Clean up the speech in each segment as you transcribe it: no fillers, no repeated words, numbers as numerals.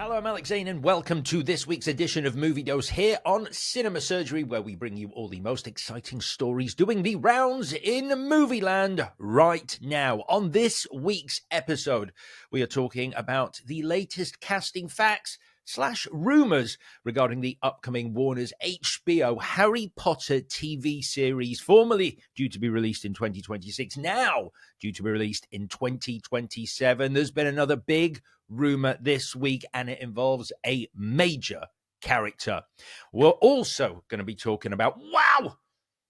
Hello, I'm Alex Zane, and welcome to this week's edition of Movie Dose here on Cinema Surgery, where we bring you all the most exciting stories doing the rounds in movie land right now. On this week's episode, we are talking about the latest casting facts / rumours regarding the upcoming Warner's HBO Harry Potter TV series, formerly due to be released in 2026, now due to be released in 2027. There's been another big rumour this week, and it involves a major character. We're also going to be talking about, wow,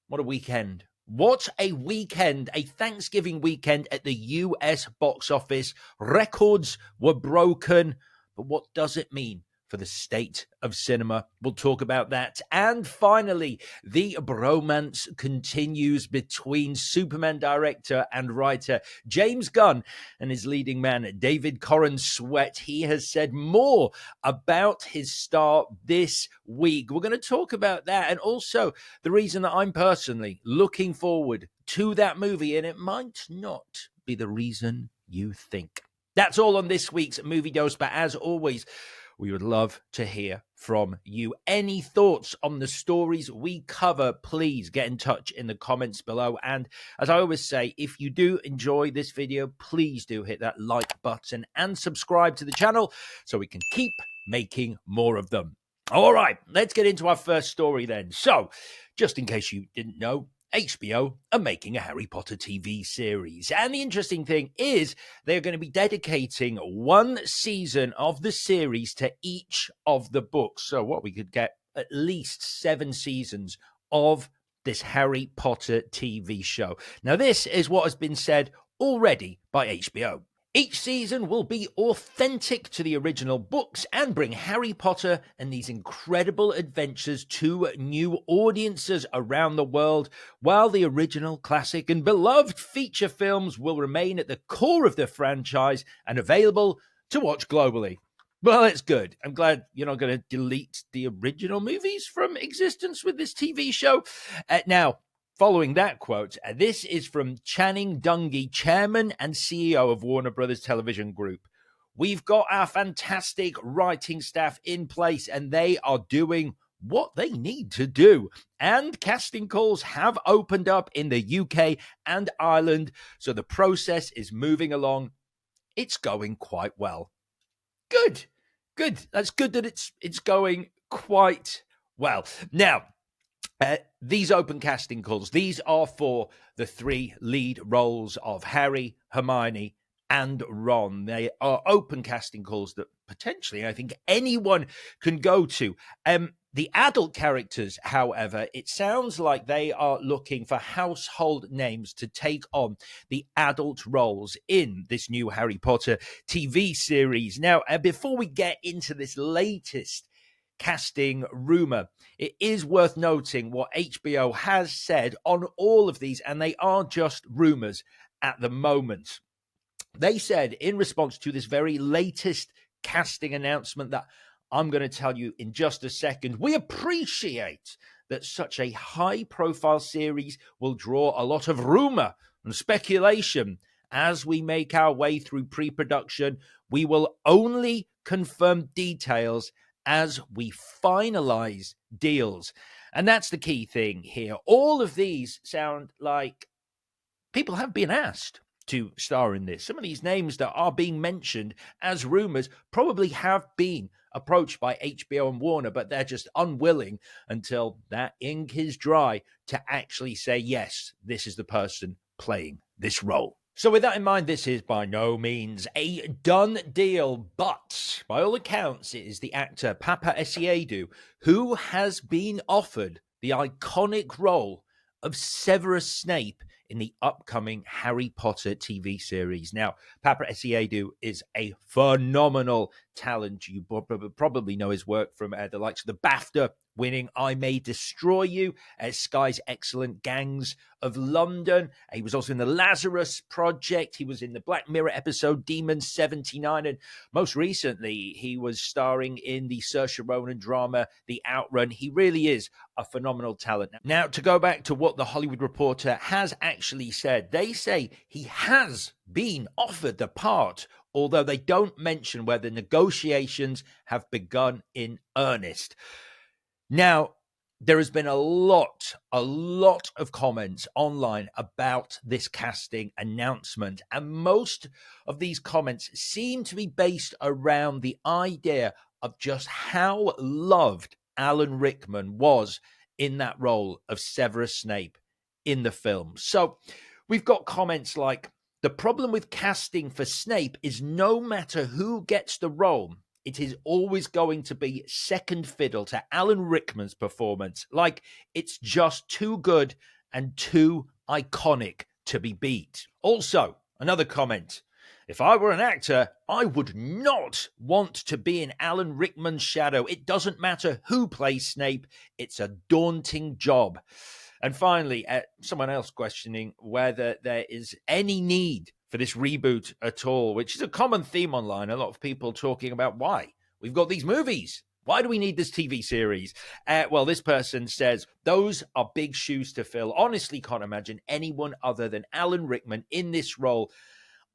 what a weekend. What a weekend, a Thanksgiving weekend at the US box office. Records were broken. But what does it mean for the state of cinema? We'll talk about that. And finally, the bromance continues between Superman director and writer James Gunn and his leading man, David Corenswet. He has said more about his star this week. We're going to talk about that, and also the reason that I'm personally looking forward to that movie, and it might not be the reason you think. That's all on this week's Movie Dose, but as always, we would love to hear from you. Any thoughts on the stories we cover, please get in touch in the comments below. And as I always say, if you do enjoy this video, please do hit that like button and subscribe to the channel so we can keep making more of them. All right, let's get into our first story then. So, just in case you didn't know, HBO are making a Harry Potter TV series. And the interesting thing is they're going to be dedicating one season of the series to each of the books. So what we could get at least 7 seasons of this Harry Potter TV show. Now, this is what has been said already by HBO. Each season will be authentic to the original books and bring Harry Potter and these incredible adventures to new audiences around the world, while the original, classic, and beloved feature films will remain at the core of the franchise and available to watch globally. Well, it's good. I'm glad you're not going to delete the original movies from existence with this TV show. Now, following that quote, this is from Channing Dungey, chairman and CEO of Warner Brothers Television Group. We've got our fantastic writing staff in place, and they are doing what they need to do. And casting calls have opened up in the UK and Ireland, so the process is moving along. It's going quite well. Good. That's good that it's going quite well. Now, these open casting calls, these are for the 3 lead roles of Harry, Hermione, and Ron. They are open casting calls that potentially I think anyone can go to. The adult characters, however, it sounds like they are looking for household names to take on the adult roles in this new Harry Potter TV series. Now, before we get into this latest casting rumor, it is worth noting what HBO has said on all of these, and they are just rumors at the moment. They said in response to this very latest casting announcement that I'm going to tell you in just a second, we appreciate that such a high-profile series will draw a lot of rumor and speculation. As we make our way through pre-production, we will only confirm details as we finalize deals. And that's the key thing here. All of these sound like people have been asked to star in this. Some of these names that are being mentioned as rumors probably have been approached by HBO and Warner, but they're just unwilling until that ink is dry to actually say, yes, this is the person playing this role. So with that in mind, this is by no means a done deal, but by all accounts, it is the actor Paapa Essiedu who has been offered the iconic role of Severus Snape in the upcoming Harry Potter TV series. Now, Paapa Essiedu is a phenomenal talent. You probably know his work from the likes of the BAFTA winning I May Destroy You, Sky's excellent Gangs of London. He was also in the Lazarus Project. He was in the Black Mirror episode Demon 79. And most recently, he was starring in the Saoirse Ronan drama, The Outrun. He really is a phenomenal talent. Now, to go back to what the Hollywood Reporter has actually said, they say he has been offered the part although they don't mention whether negotiations have begun in earnest. Now, there has been a lot of comments online about this casting announcement, and most of these comments seem to be based around the idea of just how loved Alan Rickman was in that role of Severus Snape in the film. So we've got comments like, the problem with casting for Snape is no matter who gets the role, it is always going to be second fiddle to Alan Rickman's performance. Like, it's just too good and too iconic to be beat. Also, another comment. If I were an actor, I would not want to be in Alan Rickman's shadow. It doesn't matter who plays Snape. It's a daunting job. And finally, someone else questioning whether there is any need for this reboot at all, which is a common theme online. A lot of people talking about why. We've got these movies. Why do we need this TV series? Well, this person says, those are big shoes to fill. Honestly, can't imagine anyone other than Alan Rickman in this role.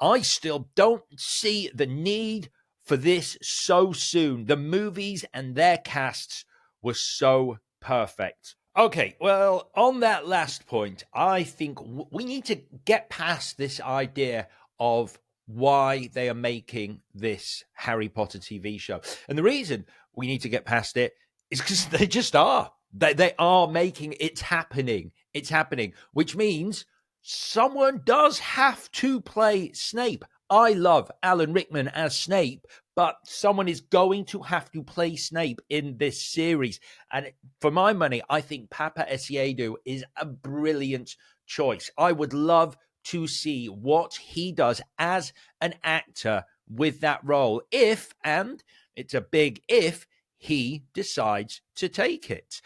I still don't see the need for this so soon. The movies and their casts were so perfect. Okay, well, on that last point, I think we need to get past this idea of why they are making this Harry Potter TV show. And the reason we need to get past it is because they just are. They are making it's happening. It's happening, which means someone does have to play Snape. I love Alan Rickman as Snape, but someone is going to have to play Snape in this series. And for my money, I think Paapa Essiedu is a brilliant choice. I would love to see what he does as an actor with that role if, and it's a big if, he decides to take it.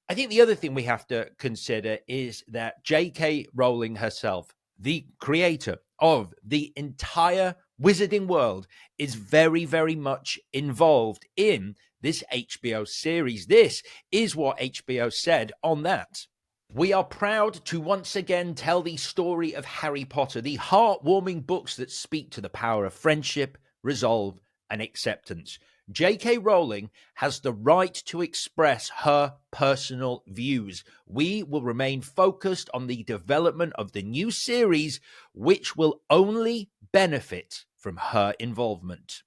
I think the other thing we have to consider is that J.K. Rowling herself, the creator of the entire wizarding world, is very, very much involved in this HBO series. This is what HBO said on that. We are proud to once again tell the story of Harry Potter, the heartwarming books that speak to the power of friendship, resolve, and acceptance. J.K. Rowling has the right to express her personal views. We will remain focused on the development of the new series, which will only benefit from her involvement.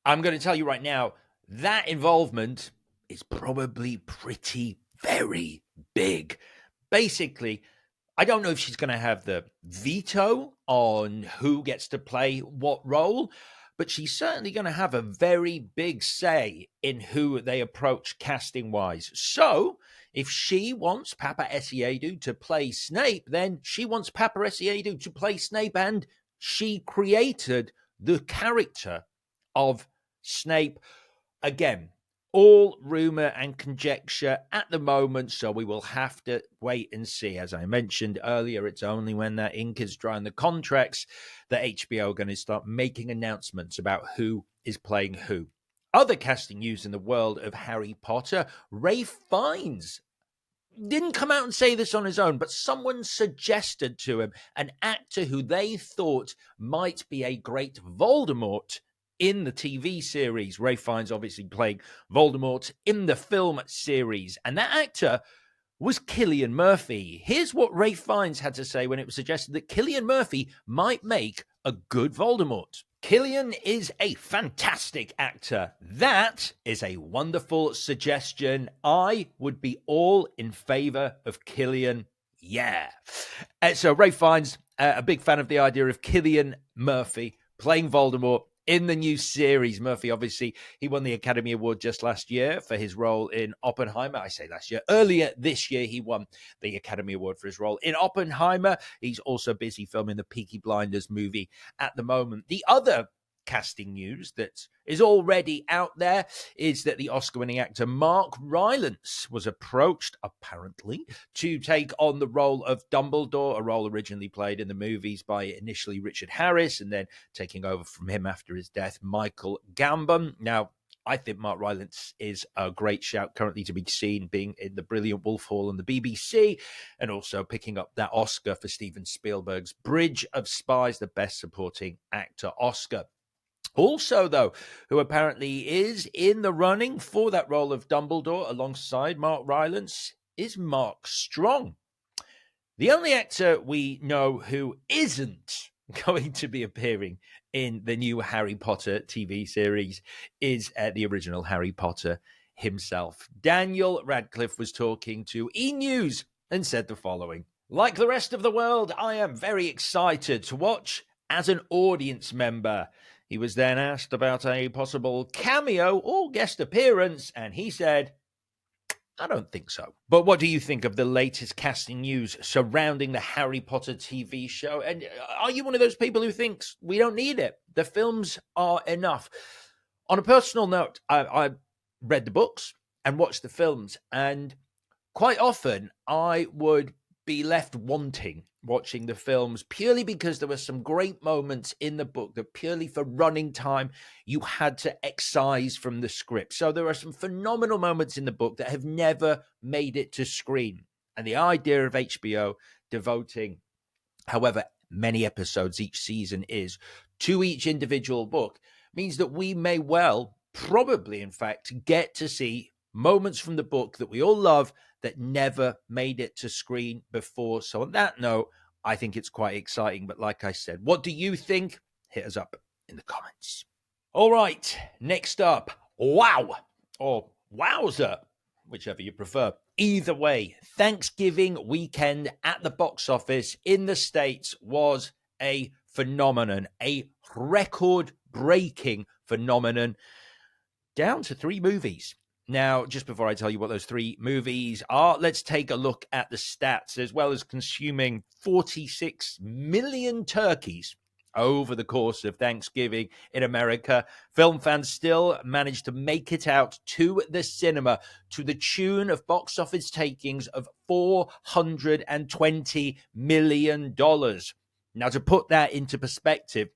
I'm going to tell you right now, that involvement is probably pretty very big. Basically, I don't know if she's going to have the veto on who gets to play what role, but she's certainly going to have a very big say in who they approach casting-wise. So, if she wants Paapa Essiedu to play Snape, then she wants Paapa Essiedu to play Snape, and she created the character of Snape. Again, all rumor and conjecture at the moment, so we will have to wait and see. As I mentioned earlier, it's only when that ink is dry on the contracts that HBO are going to start making announcements about who is playing who. Other casting news in the world of Harry Potter, Ralph Fiennes didn't come out and say this on his own, but someone suggested to him an actor who they thought might be a great Voldemort in the TV series. Ralph Fiennes obviously playing Voldemort in the film series, and that actor was Cillian Murphy. Here's what Ralph Fiennes had to say when it was suggested that Cillian Murphy might make a good Voldemort. Cillian is a fantastic actor. That is a wonderful suggestion. I would be all in favor of Cillian. Yeah. So Ralph Fiennes, a big fan of the idea of Cillian Murphy playing Voldemort in the new series. Murphy, obviously, he won the Academy Award just last year for his role in Oppenheimer. I say last year. Earlier this year, he won the Academy Award for his role in Oppenheimer. He's also busy filming the Peaky Blinders movie at the moment. The other casting news that is already out there is that the Oscar-winning actor Mark Rylance was approached, apparently, to take on the role of Dumbledore, a role originally played in the movies by initially Richard Harris, and then taking over from him after his death, Michael Gambon. Now, I think Mark Rylance is a great shout, currently to be seen being in The Brilliant Wolf Hall on the BBC, and also picking up that Oscar for Steven Spielberg's Bridge of Spies, the Best Supporting Actor Oscar. Also, though, who apparently is in the running for that role of Dumbledore alongside Mark Rylance is Mark Strong. The only actor we know who isn't going to be appearing in the new Harry Potter TV series is the original Harry Potter himself. Daniel Radcliffe was talking to E! News and said the following: "Like the rest of the world, I am very excited to watch as an audience member." He was then asked about a possible cameo or guest appearance, and he said, "I don't think so." But what do you think of the latest casting news surrounding the Harry Potter TV show? And are you one of those people who thinks we don't need it? The films are enough. On a personal note, I read the books and watched the films, and quite often I would be left wanting watching the films purely because there were some great moments in the book that purely for running time you had to excise from the script. So there are some phenomenal moments in the book that have never made it to screen. And the idea of HBO devoting however many episodes each season is to each individual book means that we may well, probably in fact, get to see moments from the book that we all love that never made it to screen before. So on that note, I think it's quite exciting. But like I said, what do you think? Hit us up in the comments. All right, next up, wow, or wowzer, whichever you prefer. Either way, Thanksgiving weekend at the box office in the States was a phenomenon, a record-breaking phenomenon, down to 3 movies. Now, just before I tell you what those 3 movies are, let's take a look at the stats. As well as consuming 46 million turkeys over the course of Thanksgiving in America, film fans still managed to make it out to the cinema to the tune of box office takings of $420 million. Now, to put that into perspective,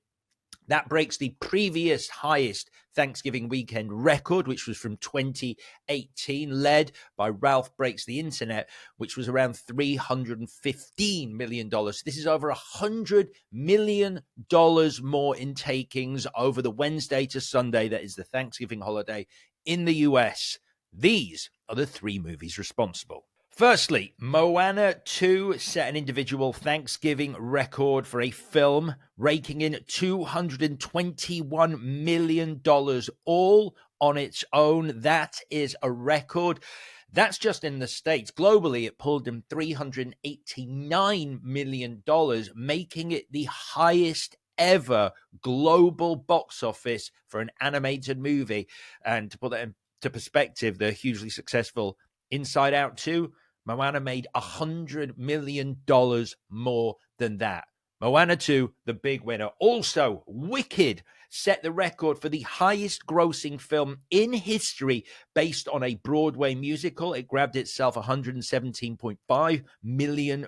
that breaks the previous highest Thanksgiving weekend record, which was from 2018, led by Ralph Breaks the Internet, which was around $315 million. This is over $100 million more in takings over the Wednesday to Sunday, that is the Thanksgiving holiday in the US. These are the 3 movies responsible. Firstly, Moana 2 set an individual Thanksgiving record for a film, raking in $221 million all on its own. That is a record. That's just in the States. Globally, it pulled in $389 million, making it the highest ever global box office for an animated movie. And to put that into perspective, the hugely successful Inside Out 2, Moana made $100 million more than that. Moana 2, the big winner. Also, Wicked set the record for the highest grossing film in history based on a Broadway musical. It grabbed itself $117.5 million.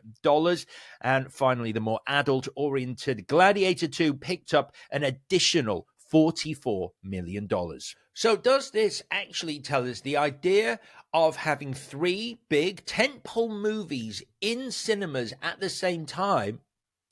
And finally, the more adult-oriented Gladiator 2 picked up an additional $44 million. So does this actually tell us the idea of having 3 big tentpole movies in cinemas at the same time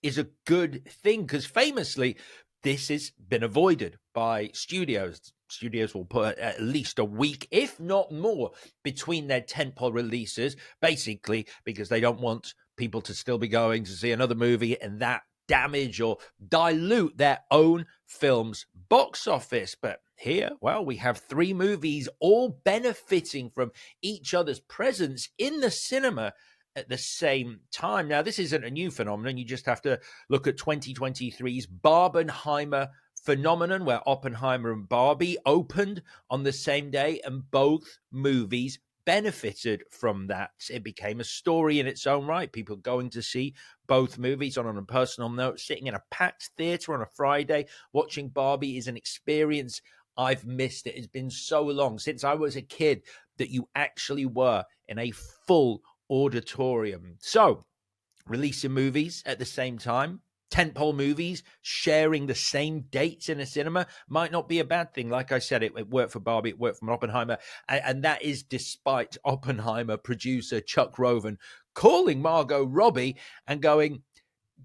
is a good thing? Because famously, this has been avoided by studios. Studios will put at least a week, if not more, between their tentpole releases, basically because they don't want people to still be going to see another movie and that damage or dilute their own film's box office. But here, well, we have 3 movies all benefiting from each other's presence in the cinema at the same time. Now, this isn't a new phenomenon. You just have to look at 2023's Barbenheimer phenomenon, where Oppenheimer and Barbie opened on the same day, and both movies benefited from that. It became a story in its own right. People going to see both movies. On a personal note, sitting in a packed theater on a Friday watching Barbie is an experience I've missed. It has been so long since I was a kid that you actually were in a full auditorium. So, releasing movies at the same time, tentpole movies sharing the same dates in a cinema might not be a bad thing. Like I said, it worked for Barbie, it worked for Oppenheimer, and that is despite Oppenheimer producer Chuck Roven calling Margot Robbie and going,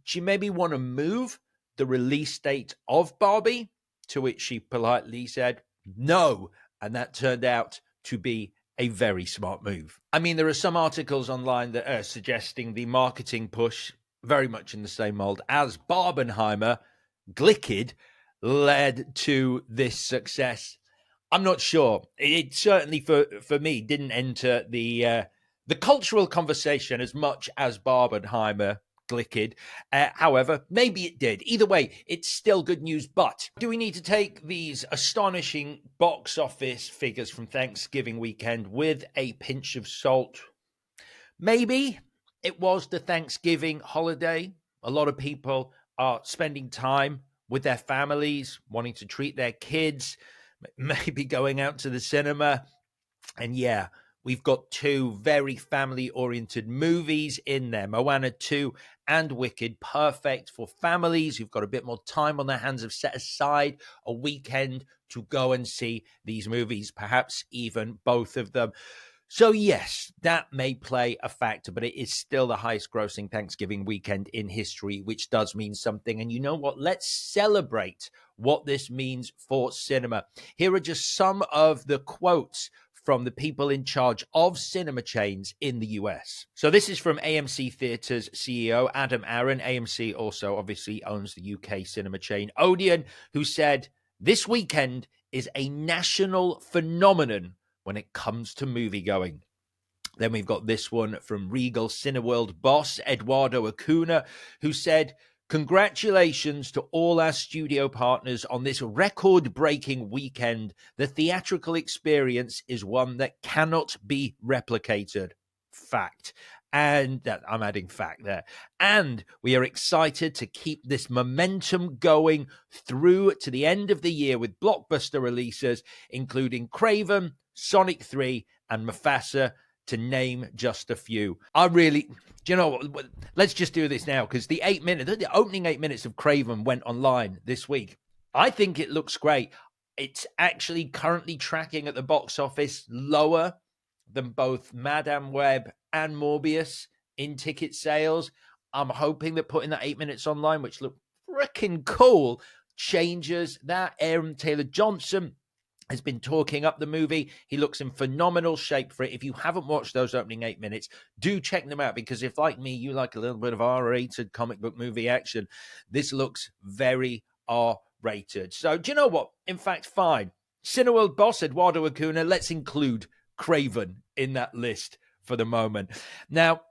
do you maybe want to move the release date of Barbie to which she politely said, no. And that turned out to be a very smart move. I mean, there are some articles online that are suggesting the marketing push, very much in the same mold as Barbenheimer, Glickid, led to this success. I'm not sure. It certainly, for me, didn't enter the cultural conversation as much as Barbenheimer, Glickid. However, maybe it did. Either way, it's still good news. But do we need to take these astonishing box office figures from Thanksgiving weekend with a pinch of salt? Maybe. It was the Thanksgiving holiday. A lot of people are spending time with their families, wanting to treat their kids, maybe going out to the cinema. And yeah, we've got two very family-oriented movies in there, Moana 2 and Wicked, perfect for families who've got a bit more time on their hands, have set aside a weekend to go and see these movies, perhaps even both of them. So yes, that may play a factor, but it is still the highest grossing Thanksgiving weekend in history, which does mean something. And you know what? Let's celebrate what this means for cinema. Here are just some of the quotes from the people in charge of cinema chains in the US. So this is from AMC Theatres CEO Adam Aaron. AMC also obviously owns the UK cinema chain Odeon, who said, "This weekend is a national phenomenon when it comes to movie going." Then we've got this one from Regal Cineworld boss Eduardo Acuna, who said, "Congratulations to all our studio partners on this record-breaking weekend. The theatrical experience is one that cannot be replicated." Fact. And that, I'm adding fact there. "And we are excited to keep this momentum going through to the end of the year with blockbuster releases, including Kraven, Sonic 3, and Mufasa, to name just a few." Do you know what? Let's just do this now, because the opening 8 minutes of Kraven went online this week. I think it looks great. It's actually currently tracking at the box office lower than both Madame Web and Morbius in ticket sales. I'm hoping that putting that 8 minutes online, which looked freaking cool, changes that. Aaron Taylor Johnson has been talking up the movie. He looks in phenomenal shape for it. If you haven't watched those opening 8 minutes, do check them out, because if, like me, you like a little bit of R-rated comic book movie action, this looks very R-rated. So do you know what? In fact, fine. Cineworld boss Eduardo Acuna, let's include Kraven in that list for the moment. Now,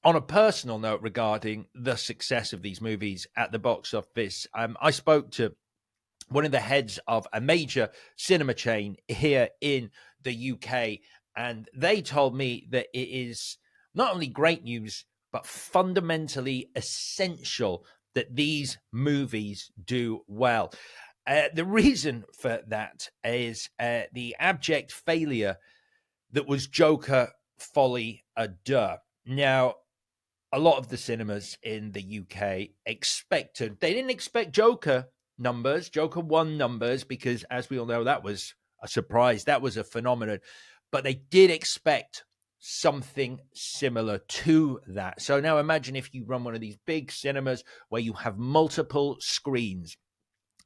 on a personal note regarding the success of these movies at the box office, I spoke to one of the heads of a major cinema chain here in the UK, and they told me that it is not only great news, but fundamentally essential that these movies do well. The reason for that is the abject failure that was Joker Folie à Deux. Now, a lot of the cinemas in the UK they didn't expect Joker 1 numbers, because as we all know, that was a surprise. That was a phenomenon. But they did expect something similar to that. So now imagine if you run one of these big cinemas where you have multiple screens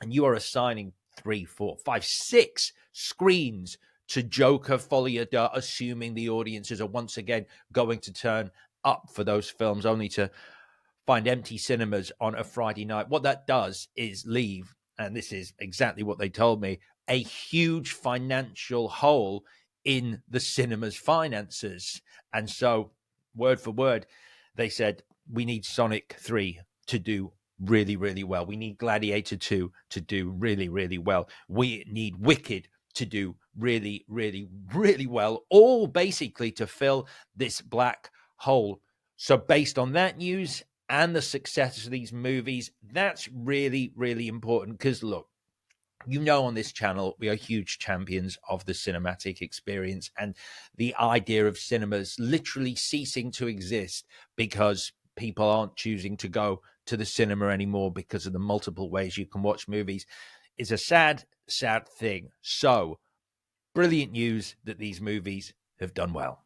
and you are assigning 3, 4, 5, 6 screens to Joker Folie à Deux, assuming the audiences are once again going to turn up for those films, only to find empty cinemas on a Friday night. What that does is leave, and this is exactly what they told me, a huge financial hole in the cinema's finances. And so, word for word, they said, we need Sonic 3 to do really, really well. We need Gladiator 2 to do really, really well. We need Wicked to do really, really, really well, all basically to fill this black hole. So based on that news and the success of these movies, that's really, really important, because look, you know, on this channel, we are huge champions of the cinematic experience and the idea of cinemas literally ceasing to exist because people aren't choosing to go to the cinema anymore because of the multiple ways you can watch movies is a sad, sad thing. So brilliant news that these movies have done well.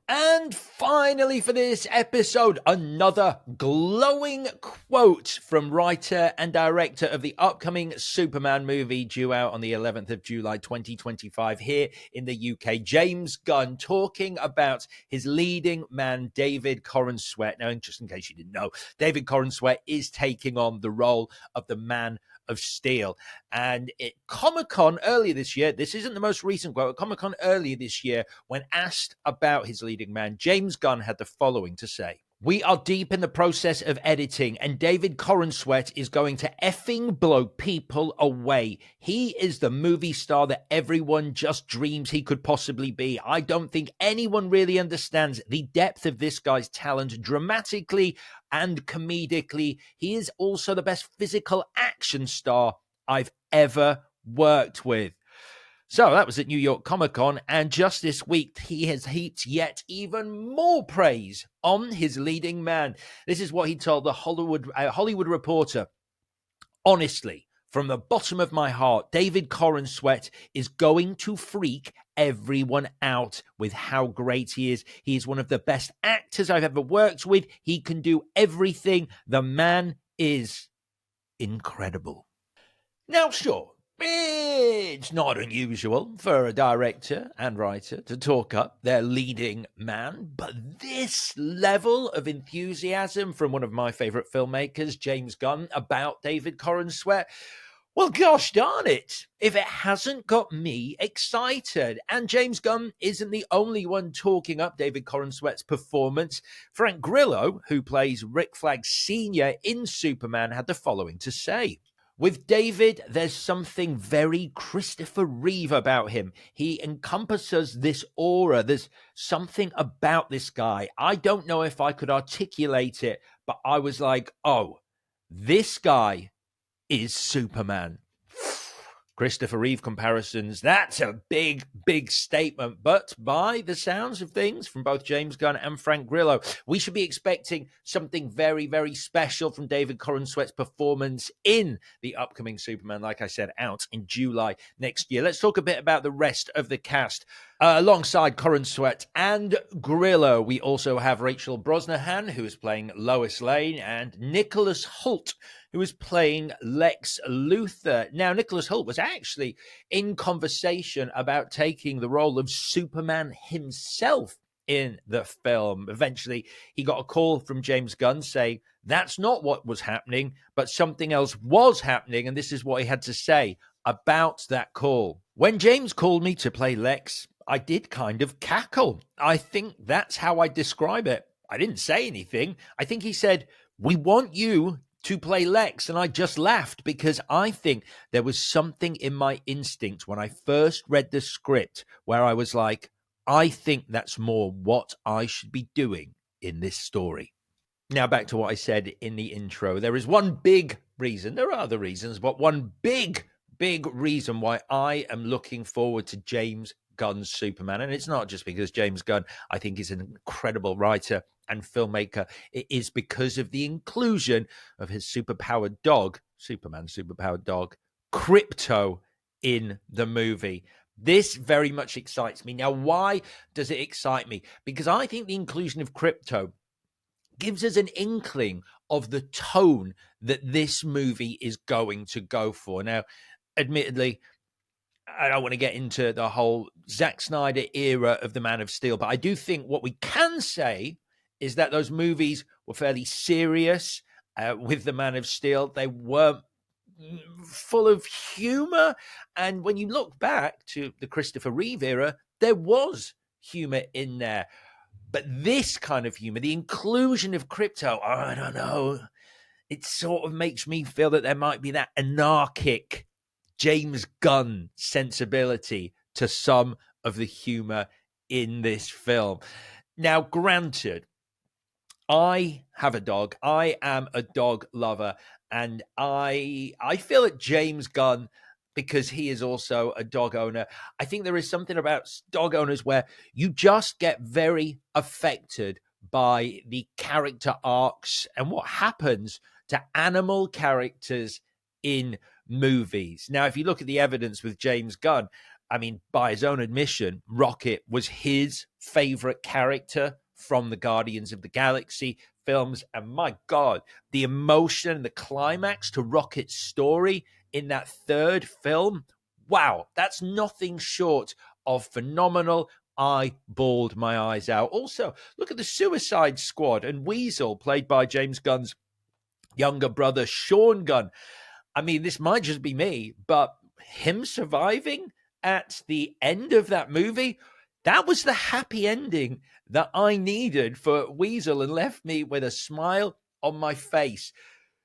And finally, for this episode, another glowing quote from writer and director of the upcoming Superman movie due out on the 11th of July 2025 here in the UK. James Gunn talking about his leading man, David Corenswet. Now, just in case you didn't know, David Corenswet is taking on the role of the Man of Steel. And at Comic-Con earlier this year, this isn't the most recent quote, at Comic-Con earlier this year, when asked about his leading man, James Gunn had the following to say. We are deep in the process of editing, and David Corenswet is going to effing blow people away. He is the movie star that everyone just dreams he could possibly be. I don't think anyone really understands the depth of this guy's talent dramatically and comedically. He is also the best physical action star I've ever worked with. So that was at New York Comic-Con, and just this week, he has heaped yet even more praise on his leading man. This is what he told the Hollywood Reporter. Honestly, from the bottom of my heart, David Corenswet is going to freak everyone out with how great he is. He is one of the best actors I've ever worked with. He can do everything. The man is incredible. Now, sure, it's not unusual for a director and writer to talk up their leading man, but this level of enthusiasm from one of my favorite filmmakers, James Gunn, about David Corenswet, well, gosh darn it, if it hasn't got me excited. And James Gunn isn't the only one talking up David Corenswet's performance. Frank Grillo, who plays Rick Flag Sr. in Superman, had the following to say. With David, there's something very Christopher Reeve about him. He encompasses this aura. There's something about this guy. I don't know if I could articulate it, but I was like, oh, this guy is Superman. Christopher Reeve comparisons, that's a big, big statement. But by the sounds of things from both James Gunn and Frank Grillo, we should be expecting something very, very special from David Corenswet's performance in the upcoming Superman, like I said, out in July next year. Let's talk a bit about the rest of the cast. Alongside Corenswet and Grillo, we also have Rachel Brosnahan, who is playing Lois Lane, and Nicholas Hoult, who is playing Lex Luthor. Now, Nicholas Hoult was actually in conversation about taking the role of Superman himself in the film. Eventually, he got a call from James Gunn saying that's not what was happening, but something else was happening, and this is what he had to say about that call. When James called me to play Lex, I did kind of cackle. I think that's how I describe it. I didn't say anything. I think he said, we want you to play Lex. And I just laughed because I think there was something in my instinct when I first read the script where I was like, I think that's more what I should be doing in this story. Now, back to what I said in the intro. There is one big reason. There are other reasons, but one big reason why I am looking forward to James Gunn's Superman. And it's not just because James Gunn, I think, is an incredible writer and filmmaker. It is because of the inclusion of his superpowered dog, Superman's superpowered dog, Krypto, in the movie. This very much excites me. Now, why does it excite me? Because I think the inclusion of Krypto gives us an inkling of the tone that this movie is going to go for. Now, admittedly, I don't want to get into the whole Zack Snyder era of the Man of Steel, but I do think what we can say is that those movies were fairly serious with the Man of Steel. They weren't full of humor. And when you look back to the Christopher Reeve era, there was humor in there. But this kind of humor, the inclusion of Krypto, I don't know, it sort of makes me feel that there might be that anarchic James Gunn sensibility to some of the humor in this film. Now, granted, I have a dog. I am a dog lover, and I feel that James Gunn, because he is also a dog owner, I think there is something about dog owners where you just get very affected by the character arcs and what happens to animal characters in movies. Now, if you look at the evidence with James Gunn, I mean, by his own admission, Rocket was his favorite character from the Guardians of the Galaxy films. And my God, the emotion and the climax to Rocket's story in that third film, wow, that's nothing short of phenomenal. I bawled my eyes out. Also, look at the Suicide Squad and Weasel, played by James Gunn's younger brother, Sean Gunn. I mean, this might just be me, but him surviving at the end of that movie, that was the happy ending that I needed for Weasel and left me with a smile on my face.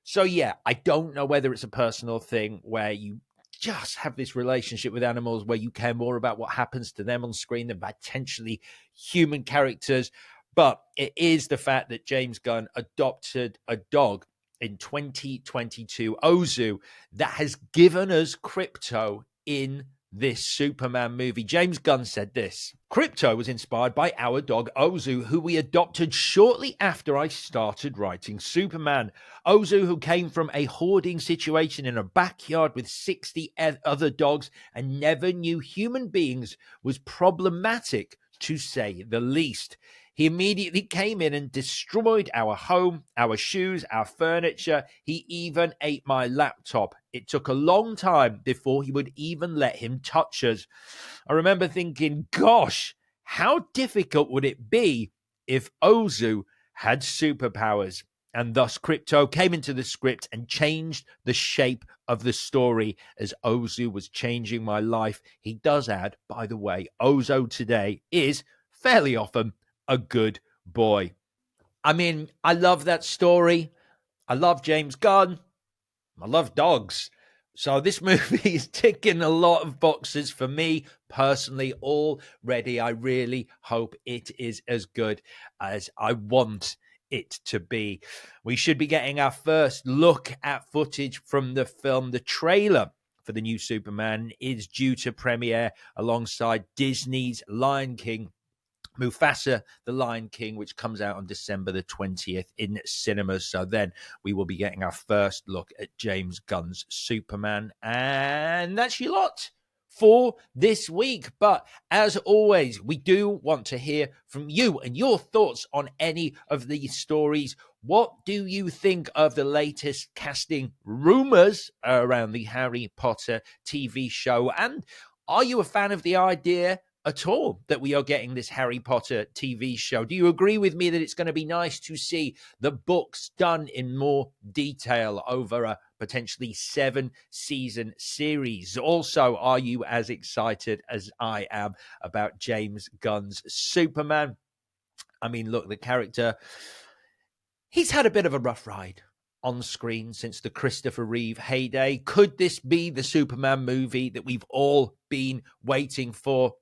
So, yeah, I don't know whether it's a personal thing where you just have this relationship with animals where you care more about what happens to them on screen than potentially human characters. But it is the fact that James Gunn adopted a dog in 2022, Ozu, that has given us Krypto in this Superman movie. James Gunn said this: Krypto was inspired by our dog Ozu, who we adopted shortly after I started writing Superman. Ozu, who came from a hoarding situation in a backyard with 60 other dogs and never knew human beings, was problematic, to say the least. He immediately came in and destroyed our home, our shoes, our furniture. He even ate my laptop. It took a long time before he would even let him touch us. I remember thinking, gosh, how difficult would it be if Ozu had superpowers? And thus Krypto came into the script and changed the shape of the story as Ozu was changing my life. He does add, by the way, Ozu today is fairly often a good boy. I mean, I love that story. I love James Gunn. I love dogs. So this movie is ticking a lot of boxes for me personally already. I really hope it is as good as I want it to be. We should be getting our first look at footage from the film. The trailer for the new Superman is due to premiere alongside Disney's Lion King, Mufasa, The Lion King, which comes out on December the 20th in cinemas. So then we will be getting our first look at James Gunn's Superman. And that's your lot for this week. But as always, we do want to hear from you and your thoughts on any of these stories. What do you think of the latest casting rumors around the Harry Potter TV show? And are you a fan of the idea at all that we are getting this Harry Potter TV show? Do you agree with me that it's going to be nice to see the books done in more detail over a potentially 7-season series? Also, are you as excited as I am about James Gunn's Superman? I mean, look, the character, he's had a bit of a rough ride on screen since the Christopher Reeve heyday. Could this be the Superman movie that we've all been waiting for?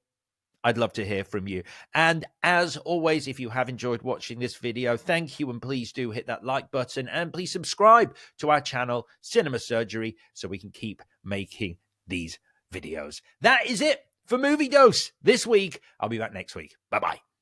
I'd love to hear from you. And as always, if you have enjoyed watching this video, thank you. And please do hit that like button and please subscribe to our channel, Cinema Surgery, so we can keep making these videos. That is it for Movie Dose this week. I'll be back next week. Bye-bye.